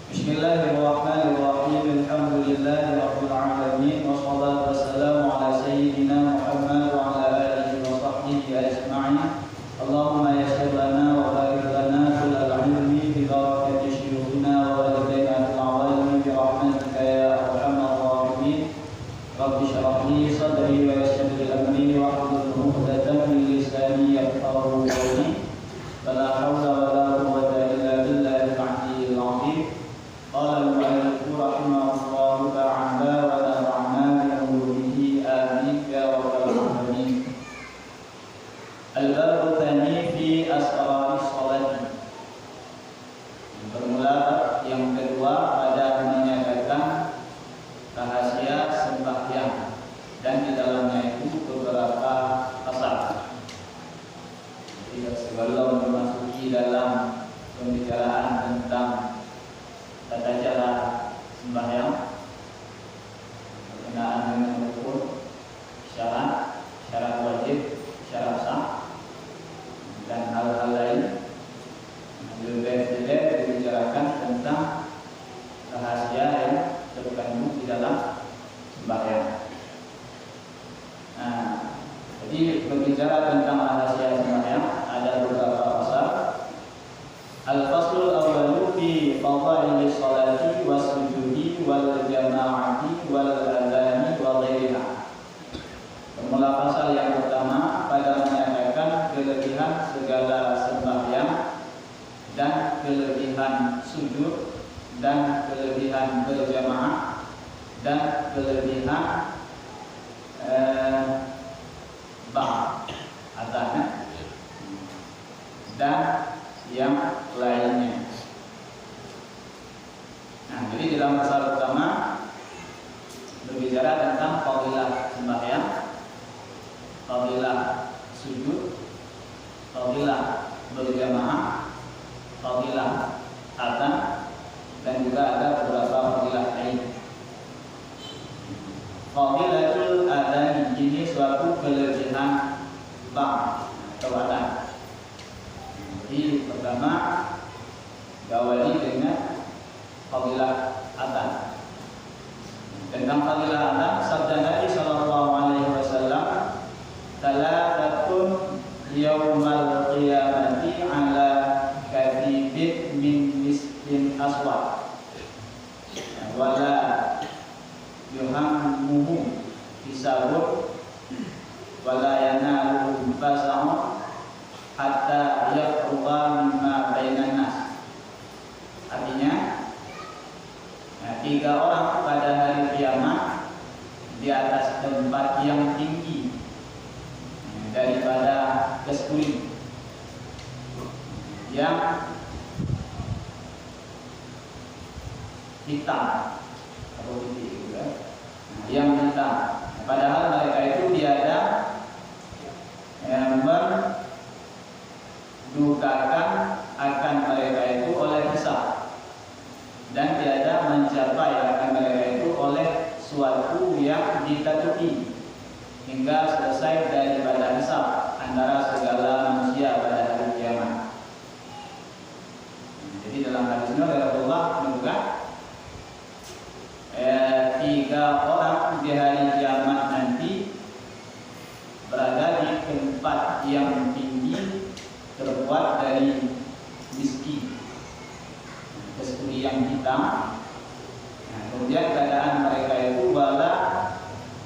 Bismillahirrahmanirrahim. Alhamdulillahirabbil alamin wassalatu wassalamu ala sayyidina Muhammad wa ala alihi wa sahbihi ajma'in. Allahumma yassir lana wa barik lana kullal ilmi bi barakati syuyukhina wa walidayna fil alamin bi rahmatika ya arhamar rahimin. Rabbi shrah li sadri wa yassir li amri wa hlul 'uqdatam min lisani yafqahu qawli. La haula wa la quwwata illa billahil 'aliyyil 'azim. Qala al-mu'allif rahimahullahu ta'ala wa nafa'na bi ulumuhi amin ya rabbal alamin. Al-bab tsani fi asrar as-salat. Bermula yang kedua pada menyatakan rahasia sembahyang dan di dalamnya itu beberapa pasal. Jadi sebelum memasuki dalam pembicaraan tentang tata cara sembahyang berkenaan dengan rukun, syarat wajib, syarat sah dan hal-hal lain. Lebih dibicarakan tentang rahasia yang terkandung di dalam sembahyang. Nah, jadi berbicara tentang rahasia sembahyang ada beberapa pasal. Al-faslul awwalu fi fadhaili sholati was-sujudi wal jama'ati wal adhani wa ghairiha. Bermula pasal yang pertama pada menyatakan kelebihan segala sembahyang dan kelebihan sujud dan kelebihan berjamaah dan kelebihan adhan dan yang lainnya. Nah, jadi dalam pasal pertama berbicara tentang fadilah sembahyang, fadilah sujud, fadilah berjamaah, fadilah adzan dan juga ada beberapa fadilah lain. Fadilatul adzan ini suatu kelebihan atau adzan. Jadi pertama diawali dengan fadilah adzan. Tentang fadilah adzan sabda Nabi sallallahu alaihi wasallam, "Thalathatun yaumal qiyamati ala katibin min miskin aswad wala yuhammuhum hisabun wala yanaluhum fasahun hatta yaqruba mimma bainan nas." Artinya, tiga orang pada hari kiamat di atas tempat yang tinggi daripada keskuling, yang hitam atau putih, yang hitam. Padahal mereka itu tiada mendukakan akan mereka itu oleh hisab dan tiada mencapai akan mereka itu oleh suatu yang ditatuhi hingga selesai daripada hisab antara segala manusia pada hari kiamat. Jadi dalam hadis ini Rasulullah menunjukkan tiga orang di hari kiamat nanti berada di tempat yang tinggi terbuat dari miski, kesturi yang hitam. Nah, kemudian keadaan mereka itu wala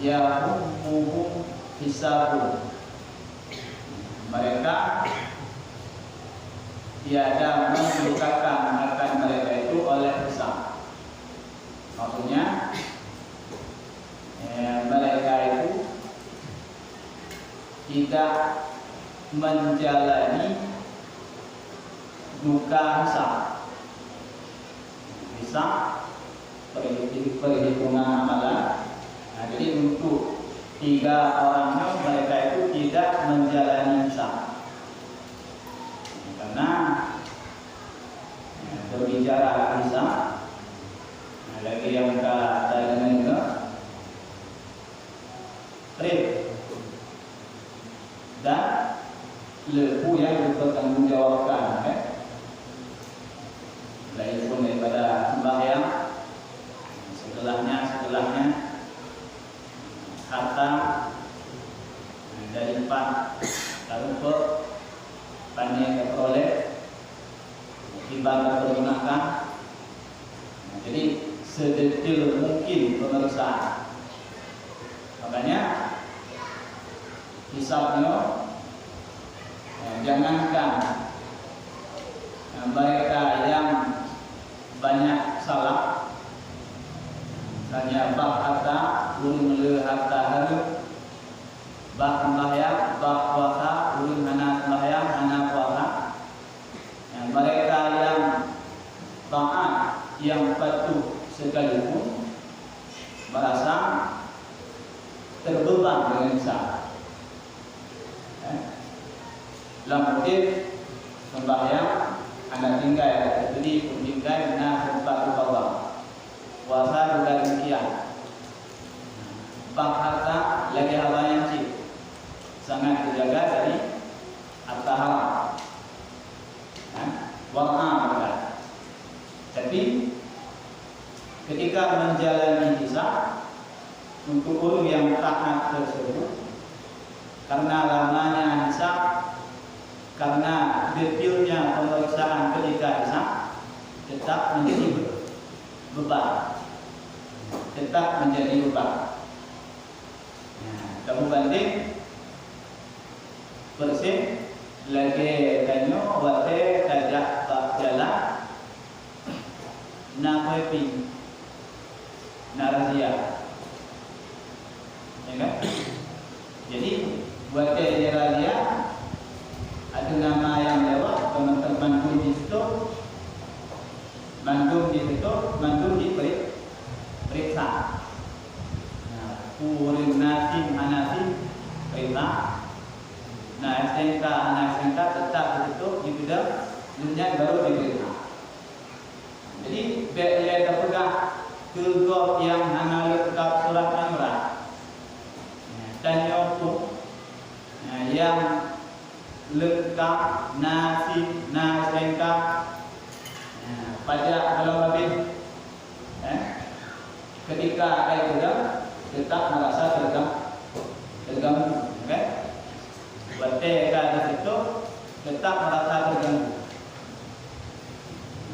yahummuhum hisabun. Mereka tiada mendukakan akan mereka itu oleh hisab. Maksudnya mereka itu tidak menjalani duka hisab. Hisab perhitungan amalan. Nah, jadi untuk tiga orang mereka itu tidak menjalani hisab. Karena berbicara hisab, lagi yang kita dengar juga rib dan lebu yang dipertanggungjawabkan, lain pun daripada timbang pergunakan. Jadi sedetail mungkin pemeriksaan. Makanya hisabnya jangankan mereka yang banyak salah, misalnya bab harta, urung le harta harus, bab sembahyang, bab puasa, urung hana sembahyang, hana puasa. Mereka yang taat, yang patuh sekalipun merasa terbeban dengan hisab. Dalam motif sembahyang anda tinggal, jadi pun tinggal nak tempat bawah. Puasa juga demikian. Bab harta lagi hal yang cik sangat dijaga dari harta haram. Wa'am juga. Tapi ketika menjalani hisab untuk orang yang taat tersebut, karena lamanya hisab, karena detailnya pemeriksaan ketika hisab, tetap menjadi beban, tetap menjadi beban. Kamu banding bersih lagi kanyo wate kajak tak jalan na ping na razia, ya kan? Jadi wate razia ada nama yang lewat teman-teman Bandung ditutup, Bandung diperiksa. Urin nasim anasim periksa. Nah, SNK tetap ditutup di bidang dunia baru diperiksa. Jadi dia terpegang kegop yang hana lengkap surat menyurat. Dan nyokuk yang lengkap nasi SNK pajak belum habis. Ketika ada pegang tetap merasa terganggu, okay? Ketika di situ tetap merasa terganggu.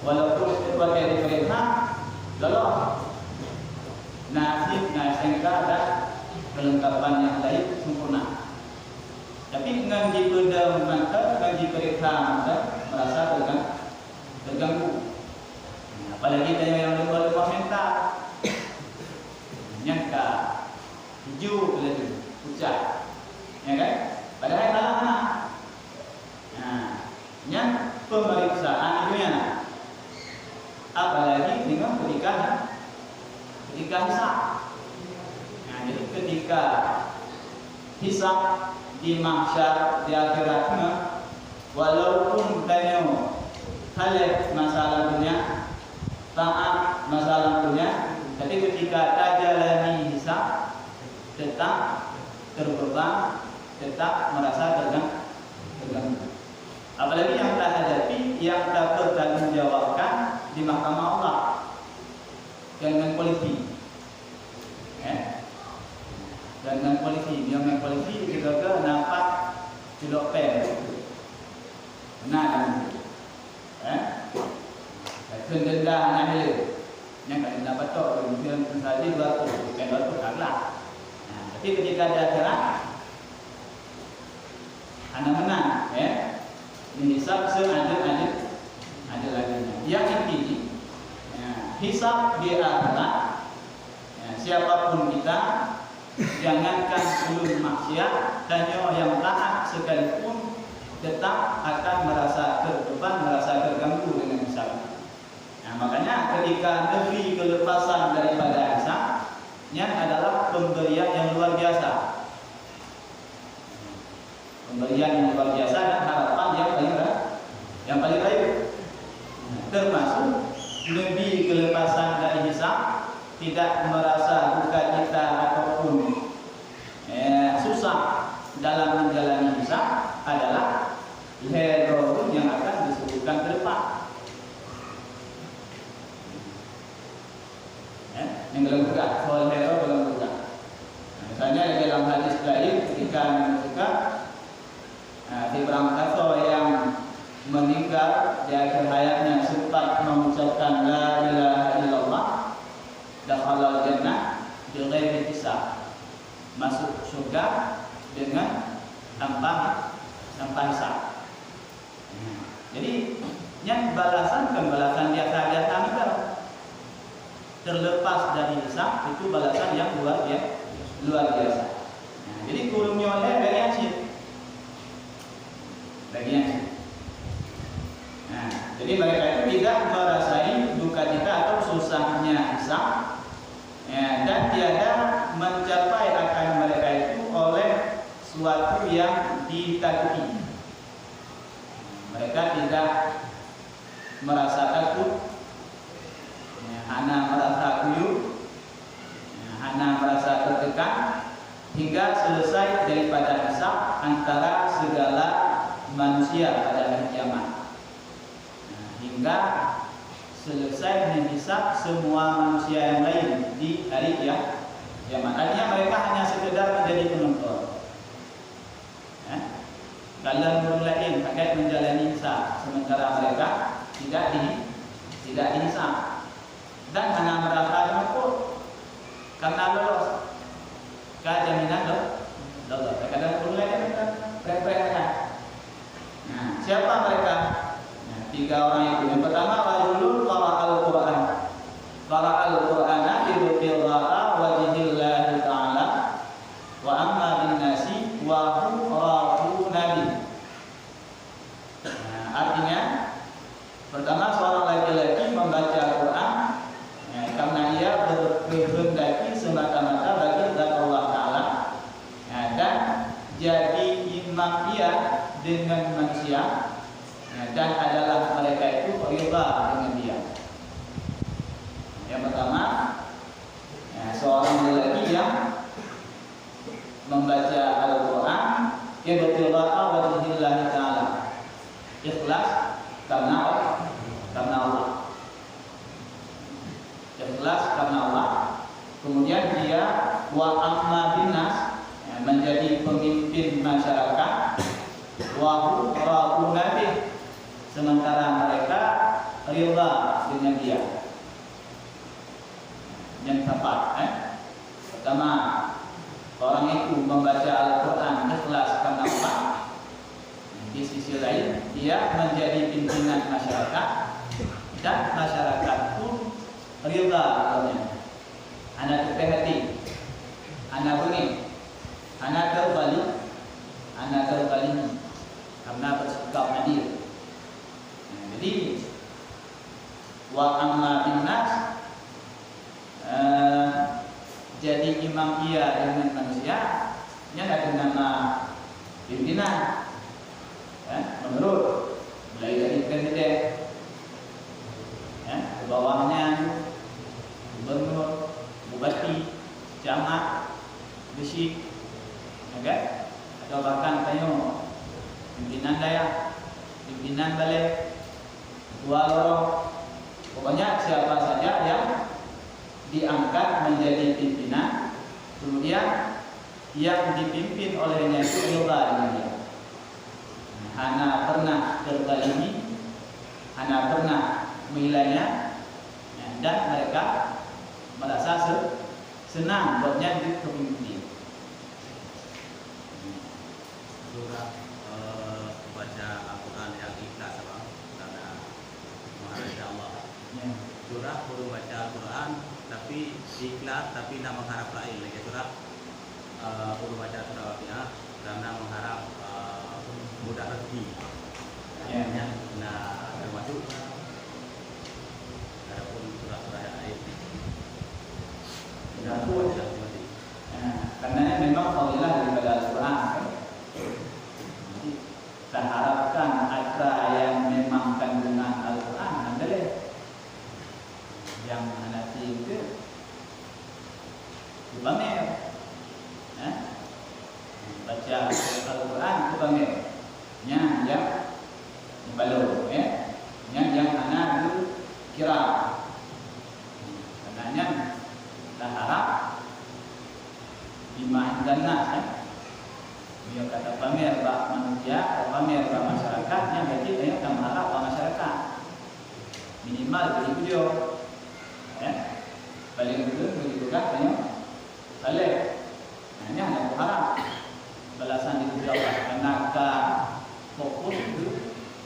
Walaupun sebagai diperintah, kalau nasib SNK dan kelengkapan yang lain sempurna. Tapi dengan dipedang mata, dengan diperiksa mata, merasa terganggu. Apalagi tanya yang lupa mental, nyangka hijau lagi, pucat, ya kan? Padahal salah. Nah, yang pemeriksaan itu ya. Apalagi dengan ketika hisab. Nah, jadi ketika hisab di mahsyar di akhiratnya, walaupun tanya halal masalah dunia, taat masalah dunia, tapi ketika tajalani hisab tetap terbeban, tetap merasa terganggu. Apalagi yang tak hadapi, yang tak bertanggungjawabkan di mahkamah Allah dengan polisi, dengan polisi, dia main polisi juga nampak tidak fair, benar, denda anak dia, yang kan dapat tu, kemudian saja 200, bukan 200 kalah. Tapi ketika ada akhirat, anak menang, hisab seadil lagi. Yang inti, hisab di akhirat, siapapun kita, jangankan belum maksiat, dan yang taat sekalipun tetap akan merasa terbeban, merasa terganggu dengan hisab. Makanya ketika negeri kelepasan daripada hisabnya adalah pemberian yang luar biasa. Pemberian yang luar biasa dan harapan yang paling baik. Termasuk lebih kelepasan dari hisab, tidak merasa duka cita ataupun susah dalam menjalani hisab adalah hero yang akan disebutkan ke depan. Yang belum buka, soal hero belum buka. Misalnya dalam hadis lain ketika menunjukkan si perang kafir yang meninggal di akhir hayatnya hisab itu balasan yang luar biasa. Nah, jadi kurungnya bagian sih. Nah, jadi mereka itu tidak merasai duka cita atau susahnya hisab, ya, dan tiada mencapai akan mereka itu oleh suatu yang ditakuti. Mereka tidak merasa takut, ya, hanya merasa kuyup, ya, hanya merasa tertekan hingga selesai daripada hisab antara segala manusia pada hari kiamat. Nah, hingga selesai menghisab semua manusia yang lain di hari kiamat. Artinya mereka hanya sekedar menjadi penonton. Dalam lain pakai menjalani hisab, sementara mereka tidak dihisab dan hanya merasa takut karena lolos ke jaminan lolos. Kadang lain mereka mereka. Nah, siapa mereka? Nah, 3 orang itu. Yang pertama, rajulun qara'al Qur'an. Qara'al Qur'ana ibtigha'a wajhillahi ta'ala wa amma bin nasi wa hum raquna bi. Nah, artinya pertama, seorang laki-laki membaca Quran, ya, karena ia berkehendak semata-mata bagi zat Allah Ta'ala, ya, dan jadi imam ia dengan manusia, ya, dan adalah mereka itu ridha dengan dia. Yang pertama, ya, seorang lelaki yang membaca Al-Quran ibtigha'a wajhillahi ta'ala, ikhlas karena Allah, ikhlas karena Allah. Kemudian dia wa amma binnas, ya, menjadi pemimpin masyarakat, wa hum raquna bih, sementara mereka ridha dengan dia. Yang tepat, pertama, orang itu membaca Al-Quran ikhlas karena Allah. Di sisi lain, dia menjadi pimpinan masyarakat dan masyarakat pun ridha dengannya. Anak terhati, anak bunyi, anak terbalik, karena bersikap adil. Nah, jadi wa amma binnas, jadi imam ia dengan manusia, nya ada nama pimpinan, ya, menurut mulai dari presiden, ya, ke bawahnya gubernur, bupati, camat, besi, ya, atau bahkan tayo pimpinan daerah, pimpinan balai, ketua lorong, pokoknya siapa saja yang diangkat menjadi pimpinan, kemudian yang dipimpin olehnya itu ridha dengan dia. Hana pernah terzalimi, hana pernah menilainya, dan mereka merasa senang buatnya dipimpin. Surah baca Al-Quran yang ikhlas karena menghargai Allah. Surah perlu baca Al-Quran tapi ikhlas, tapi tidak mengharap lain. Lagi surah perlu baca surah Waqiah karena mengharap mudah rezeki. Nah, termasuk adapun surah-surah yang lain. Karena memang fadilah daripada Al-Quran. Kita harapkan ada yang memang kandungan Al-Quran adalah yang nanti itu dipamer, baca Al-Quran dipamer, yang dibalut, yang anak itu kira, karena kita harap lima ganas, dia kata pamer bak manusia, pamer bak masyarakatnya, berarti dia akan mengharap bak masyarakat minimal begitu dia. Paling begitu kan tanya balik, hanya ada berharap balasan itu Allah, karena fokus itu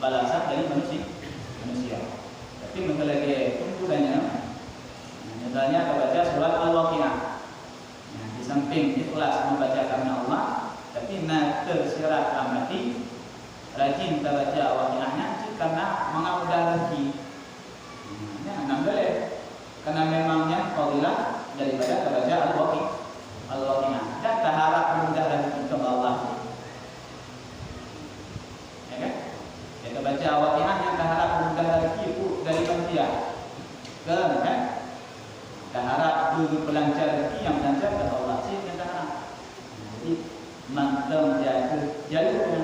balasan dari manusia. Tapi mengelak tuntutannya Misalnya kita baca surat Al-Waqiah. Nah, di samping ikhlas membaca karena Allah, tapi nak tersirat amati rajin kita baca Waqiahnya karena mengamudah rezeki. Ya, enam boleh. Karena memangnya fadilah daripada kita baca Al-Waqiah. Dan tak harap mudah rezeki ke Allah. Ya kan? Kita baca Waqiah yang tak harap mudah rezeki itu dari manusia. Kan? Tak harap dulu pelancar rezeki yang melancar ke Allah. Sih yang tak harap. Jadi mantap jaga jalurnya.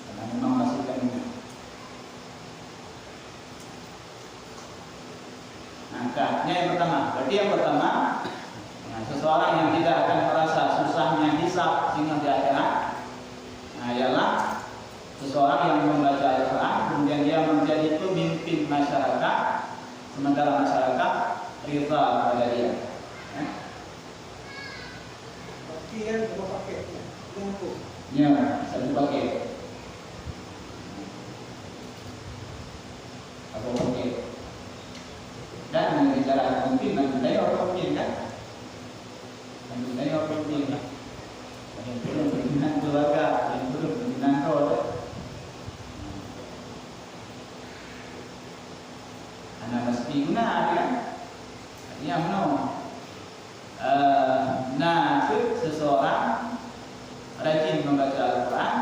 Karena memang masih kami. Angkatnya yang pertama. Berarti yang pertama, nah, seseorang yang tidak akan merasa susahnya hisab sehingga di akhirat, nah, ialah seseorang yang membaca Al-Quran kemudian dia menjadi pemimpin masyarakat, sementara masyarakat rida kepada dia. Yang dua paket, yang tu. Ya, satu paket. Apa paket? Dan bicara mungkin nanti orang mungkin kan? Nanti orang mungkin kan? Yang belum pimpinan keluarga, yang belum pimpinan keluarga. Anak mesti guna kan? Artinya mana? Nasib seseorang rajin membaca Al-Quran,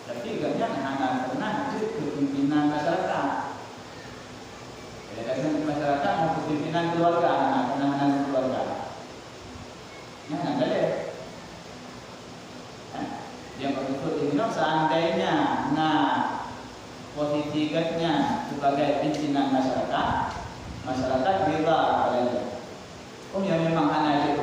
tapi kerja hanya pernah kepimpinan masyarakat. Kadang-kadang masyarakat mau kepimpinan keluarga, anak-anak keluarga. Nah, ada deh. Dia berikut ini, seandainya, posisi katnya sebagai pimpinan masyarakat rela pada dia. Oh ya memang anak